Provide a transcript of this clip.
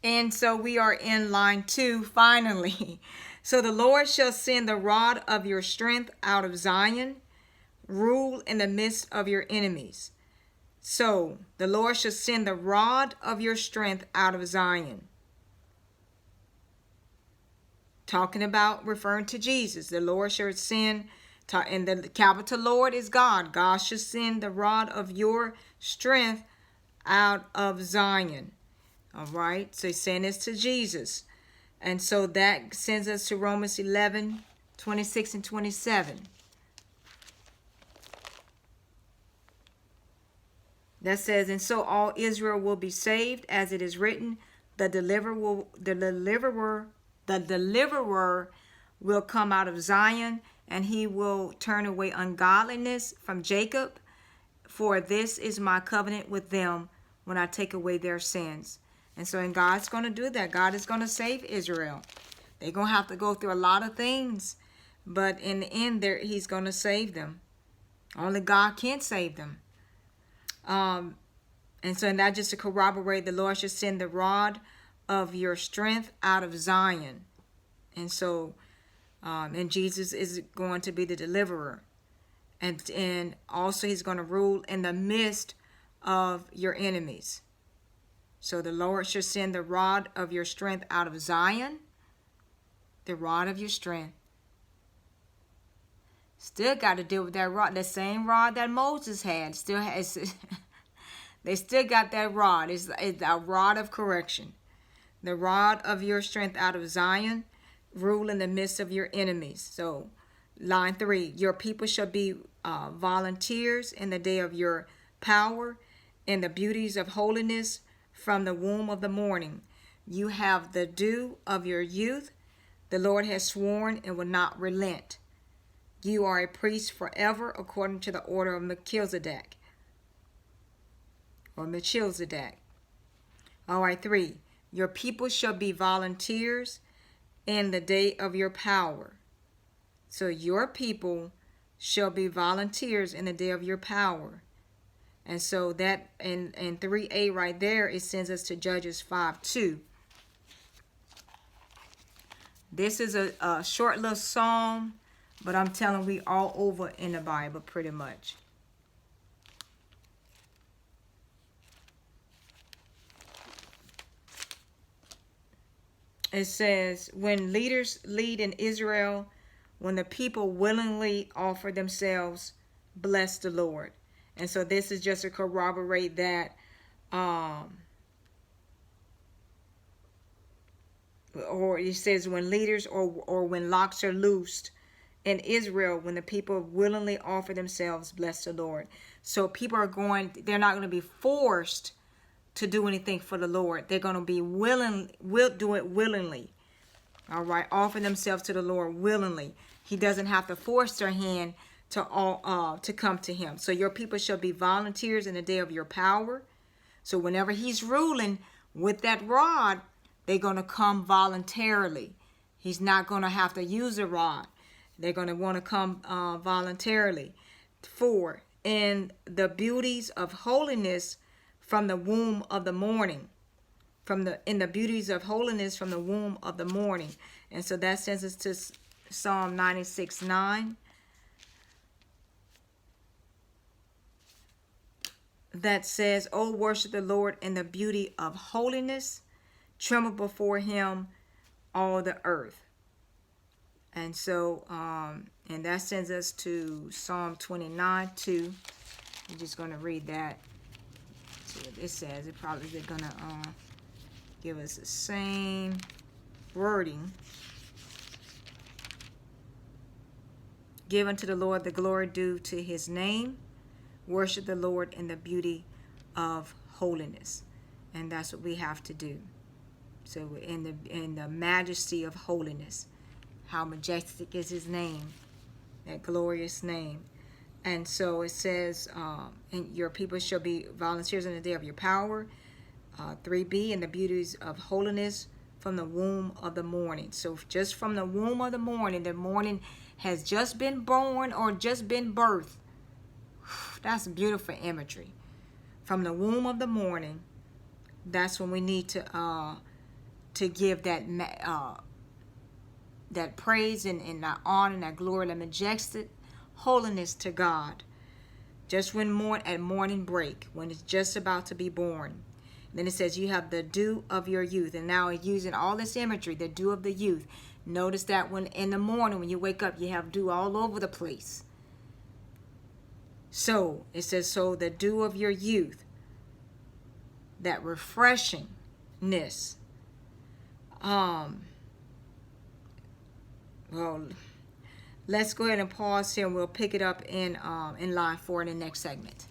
And so we are in line 2 finally. So the Lord shall send the rod of your strength out of Zion, rule in the midst of your enemies. So the Lord shall send the rod of your strength out of Zion. Talking about, referring to Jesus. The Lord shall send, and the capital Lord is God. God shall send the rod of your strength out of Zion. All right. So he's saying this to Jesus. And so that sends us to Romans 11, 26 and 27. That says, and so all Israel will be saved, as it is written, the deliverer will come out of Zion, and he will turn away ungodliness from Jacob. For this is my covenant with them when I take away their sins. And so, and God's going to do that. God is going to save Israel. They're going to have to go through a lot of things, but in the end, he's going to save them. Only God can save them. And so, and that just to corroborate, the Lord should send the rod of your strength out of Zion. And so, and Jesus is going to be the deliverer. And also he's going to rule in the midst of your enemies. So the Lord should send the rod of your strength out of Zion. The rod of your strength. Still got to deal with that rod, the same rod that Moses had. Still has. They still got that rod. It's a rod of correction. The rod of your strength out of Zion, rule in the midst of your enemies. So, line 3, your people shall be volunteers in the day of your power, in the beauties of holiness from the womb of the morning. You have the dew of your youth. The Lord has sworn and will not relent. You are a priest forever according to the order of Melchizedek. Or Melchizedek. All right, 3. Your people shall be volunteers in the day of your power. So your people shall be volunteers in the day of your power. And so that in 3a right there, it sends us to Judges 5:2. This is a short little psalm, but I'm telling we all over in the Bible pretty much. It says, when leaders lead in Israel, when the people willingly offer themselves, bless the Lord. And so this is just to corroborate that, or it says when leaders or when locks are loosed in Israel, when the people willingly offer themselves, bless the Lord. So people are they're not going to be forced to do anything for the Lord. They're going to be will do it willingly. All right, offer themselves to the Lord willingly. He doesn't have to force their hand to come to him. So your people shall be volunteers in the day of your power. So whenever he's ruling with that rod, they're going to come voluntarily. He's not going to have to use a rod. They're going to want to come voluntarily. 4, in the beauties of holiness from the womb of the morning. In the beauties of holiness from the womb of the morning. And so that sends us to Psalm 96:9. That says, "O worship the Lord in the beauty of holiness. Tremble before him, all the earth." And so, and that sends us to Psalm 29:2. I'm just going to read that. See what it says. It probably is going to give us the same wording. Give unto the Lord the glory due to his name. Worship the Lord in the beauty of holiness. And that's what we have to do. So in the majesty of holiness. How majestic is his name. That glorious name. And so it says, and your people shall be volunteers in the day of your power. 3b, in the beauties of holiness from the womb of the morning. So just from the womb of the morning has just been born or just been birthed. That's beautiful imagery. From the womb of the morning, that's when we need to to give that that praise and that honor and that glory, that majestic holiness to God. Just when at morning break, when it's just about to be born. Then it says you have the dew of your youth. And now it's using all this imagery, the dew of the youth. Notice that when in the morning when you wake up, you have dew all over the place. So it says, so the dew of your youth, that refreshingness. Well, let's go ahead and pause here, and we'll pick it up in line 4 in the next segment.